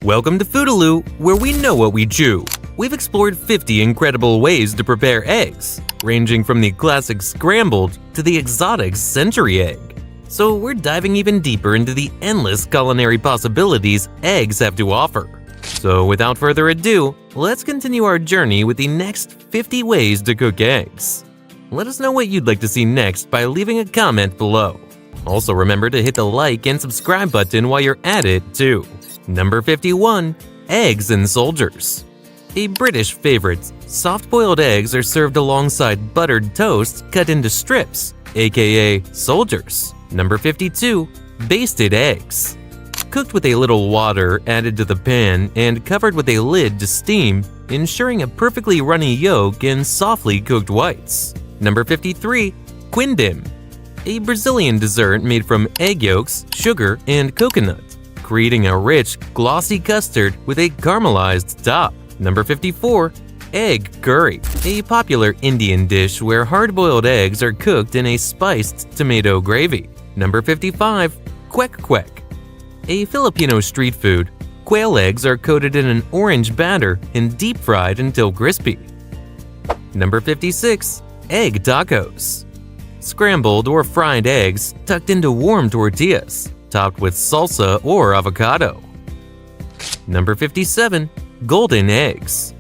Welcome to FooDooLoo, where we know what we chew. We've explored 50 incredible ways to prepare eggs, ranging from the classic scrambled to the exotic century egg. So we're diving even deeper into the endless culinary possibilities eggs have to offer. So without further ado, let's continue our journey with the next 50 ways to cook eggs. Let us know what you'd like to see next by leaving a comment below. Also remember to hit the like and subscribe button while you're at it too. Number 51. Eggs and soldiers. A British favorite, soft-boiled eggs are served alongside buttered toast cut into strips, aka soldiers. Number 52. Basted eggs. Cooked with a little water added to the pan and covered with a lid to steam, ensuring a perfectly runny yolk and softly cooked whites. Number 53. Quindim. A Brazilian dessert made from egg yolks, sugar, and coconut, creating a rich, glossy custard with a caramelized top. Number 54. Egg curry. A popular Indian dish where hard-boiled eggs are cooked in a spiced tomato gravy. Number 55. Kwek kwek. A Filipino street food, quail eggs are coated in an orange batter and deep-fried until crispy. Number 56. Egg tacos. Scrambled or fried eggs tucked into warm tortillas, topped with salsa or avocado. Number 57. Golden eggs.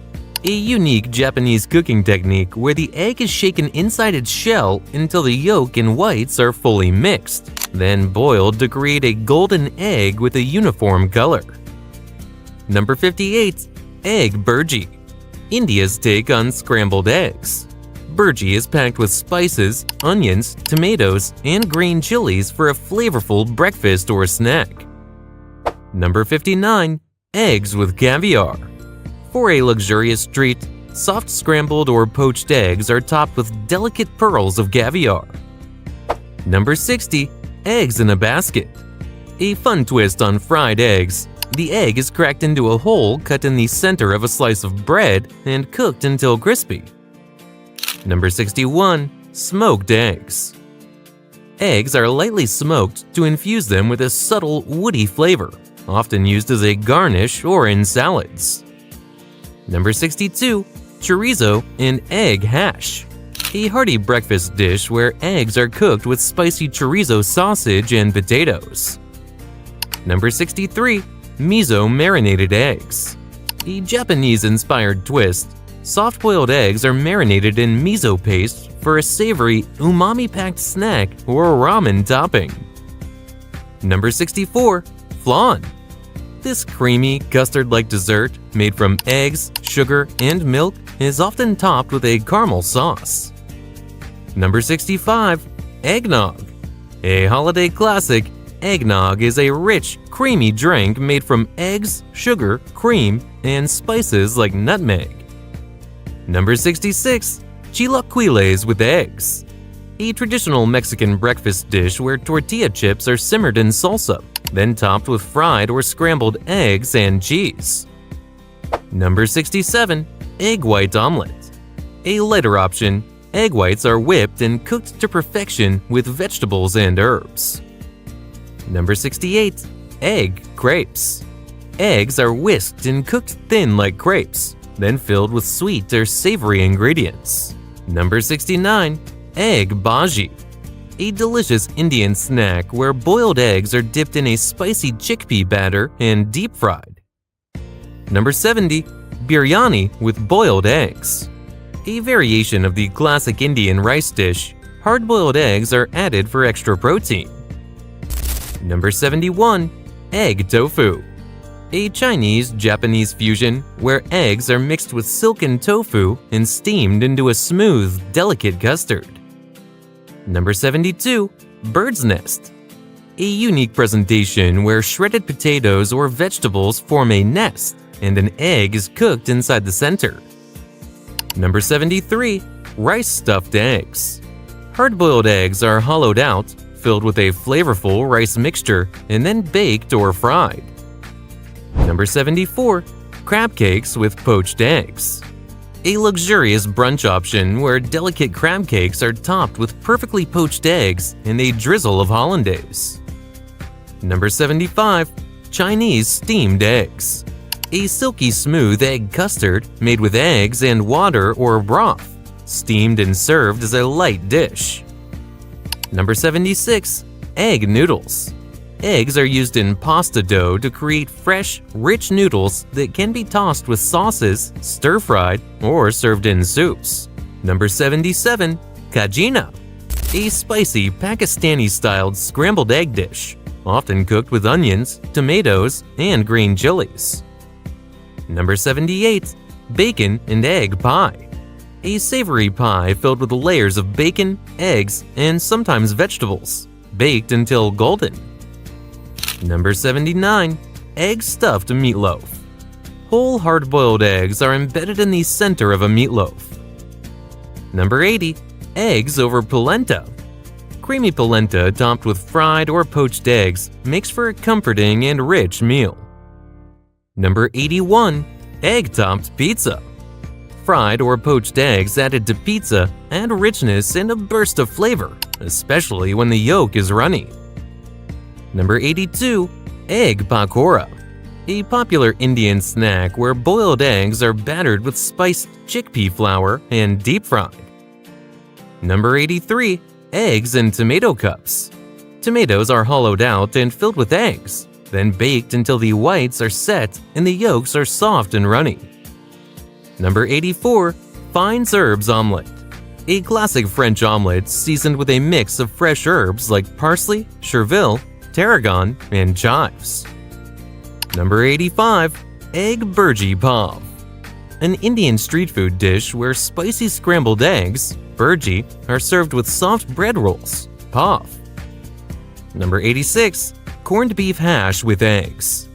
A unique Japanese cooking technique where the egg is shaken inside its shell until the yolk and whites are fully mixed, then boiled to create a golden egg with a uniform color. Number 58. Egg burji. India's take on scrambled eggs. Burji is packed with spices, onions, tomatoes, and green chilies for a flavorful breakfast or snack. Number 59. Eggs with caviar. For a luxurious treat, soft scrambled or poached eggs are topped with delicate pearls of caviar. Number 60. Eggs in a basket. A fun twist on fried eggs. The egg is cracked into a hole cut in the center of a slice of bread and cooked until crispy. Number 61. Smoked eggs. Eggs are lightly smoked to infuse them with a subtle, woody flavor, often used as a garnish or in salads. Number 62. Chorizo and egg hash. A hearty breakfast dish where eggs are cooked with spicy chorizo sausage and potatoes. Number 63. Miso marinated eggs. A Japanese-inspired twist, soft-boiled eggs are marinated in miso paste for a savory, umami-packed snack or ramen topping. Number 64. Flan. This creamy, custard-like dessert, made from eggs, sugar, and milk, is often topped with a caramel sauce. Number 65. Eggnog. A holiday classic, eggnog is a rich, creamy drink made from eggs, sugar, cream, and spices like nutmeg. Number 66. Chilaquiles with eggs. A traditional Mexican breakfast dish where tortilla chips are simmered in salsa, then topped with fried or scrambled eggs and cheese. Number 67. Egg white omelet. A lighter option, egg whites are whipped and cooked to perfection with vegetables and herbs. Number 68. Egg crepes. Eggs are whisked and cooked thin like crepes, then filled with sweet or savory ingredients. Number 69. Egg bhaji. A delicious Indian snack where boiled eggs are dipped in a spicy chickpea batter and deep-fried. Number 70. Biryani with boiled eggs. A variation of the classic Indian rice dish, hard-boiled eggs are added for extra protein. Number 71. Egg tofu. A Chinese-Japanese fusion where eggs are mixed with silken tofu and steamed into a smooth, delicate custard. Number 72. Bird's nest. A unique presentation where shredded potatoes or vegetables form a nest and an egg is cooked inside the center. Number 73. Rice-stuffed eggs. Hard-boiled eggs are hollowed out, filled with a flavorful rice mixture, and then baked or fried. Number 74. Crab cakes with poached eggs. A luxurious brunch option where delicate crab cakes are topped with perfectly poached eggs and a drizzle of hollandaise. Number 75. Chinese steamed eggs. A silky smooth egg custard made with eggs and water or broth, steamed and served as a light dish. Number 76. Egg noodles. Eggs are used in pasta dough to create fresh, rich noodles that can be tossed with sauces, stir-fried, or served in soups. Number 77. Kajina. A spicy Pakistani-styled scrambled egg dish, often cooked with onions, tomatoes, and green chilies. Number 78. Bacon and egg pie. A savory pie filled with layers of bacon, eggs, and sometimes vegetables, baked until golden. Number 79. Egg stuffed meatloaf. Whole hard-boiled eggs are embedded in the center of a meatloaf. Number 80. Eggs over polenta. Creamy polenta topped with fried or poached eggs makes for a comforting and rich meal. Number 81. Egg-topped pizza. Fried or poached eggs added to pizza add richness and a burst of flavor, especially when the yolk is runny. Number 82. Egg pakora. A popular Indian snack where boiled eggs are battered with spiced chickpea flour and deep-fried. Number 83. Eggs in tomato cups. Tomatoes are hollowed out and filled with eggs, then baked until the whites are set and the yolks are soft and runny. Number 84. Fine herbs omelette. A classic French omelette seasoned with a mix of fresh herbs like parsley, chervil, tarragon, and chives. Number 85. Egg burji pav. An Indian street food dish where spicy scrambled eggs, burji, are served with soft bread rolls, pav. Number 86. Corned beef hash with eggs.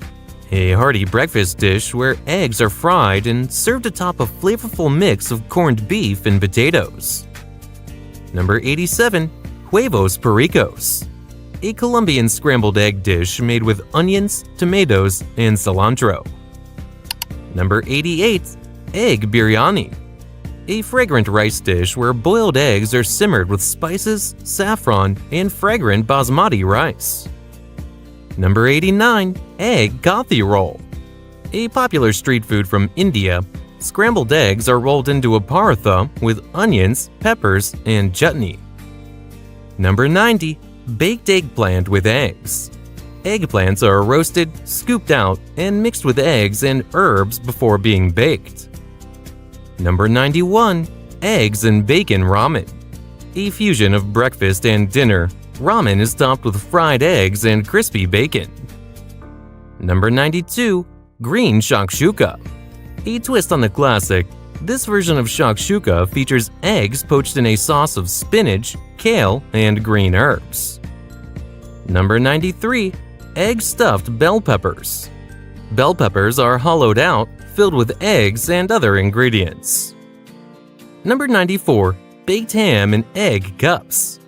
A hearty breakfast dish where eggs are fried and served atop a flavorful mix of corned beef and potatoes. Number 87. Huevos pericos. A Colombian scrambled egg dish made with onions, tomatoes, and cilantro. Number 88. Egg biryani. A fragrant rice dish where boiled eggs are simmered with spices, saffron, and fragrant basmati rice. Number 89. Egg kathi roll. A popular street food from India, scrambled eggs are rolled into a paratha with onions, peppers, and chutney. Number 90. Baked eggplant with eggs. Eggplants are roasted, scooped out, and mixed with eggs and herbs before being baked. Number 91. Eggs and bacon ramen. A fusion of breakfast and dinner, ramen is topped with fried eggs and crispy bacon. Number 92. Green shakshuka. A twist on the classic, this version of shakshuka features eggs poached in a sauce of spinach, kale, and green herbs. Number 93. Egg-stuffed bell peppers. Bell peppers are hollowed out, filled with eggs and other ingredients. Number 94. Baked ham in egg cups.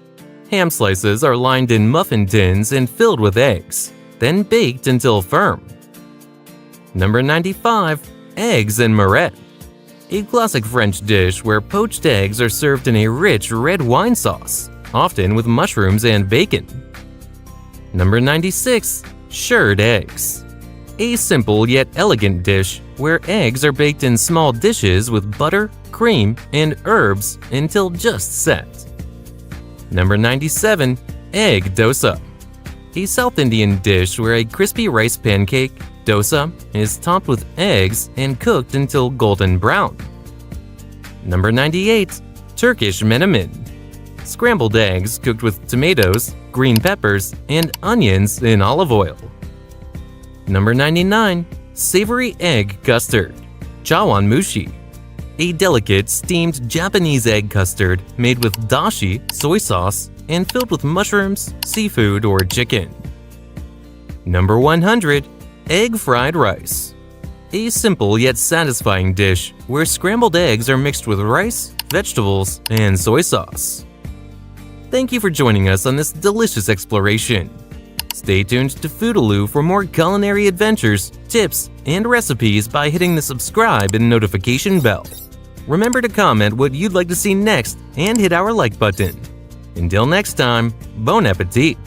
Ham slices are lined in muffin tins and filled with eggs, then baked until firm. Number 95. Eggs en marette. A classic French dish where poached eggs are served in a rich red wine sauce, often with mushrooms and bacon. Number 96. Shirred eggs. A simple yet elegant dish where eggs are baked in small dishes with butter, cream, and herbs until just set. Number 97. Egg dosa. A South Indian dish where a crispy rice pancake, dosa, is topped with eggs and cooked until golden brown. Number 98. Turkish menemen. Scrambled eggs cooked with tomatoes, green peppers, and onions in olive oil. Number 99. Savory egg custard. Chawanmushi. A delicate steamed Japanese egg custard made with dashi, soy sauce, and filled with mushrooms, seafood, or chicken. Number 100. Egg fried rice. A simple yet satisfying dish where scrambled eggs are mixed with rice, vegetables, and soy sauce. Thank you for joining us on this delicious exploration. Stay tuned to FooDooLoo for more culinary adventures, tips, and recipes by hitting the subscribe and notification bell. Remember to comment what you'd like to see next and hit our like button. Until next time, bon appetit!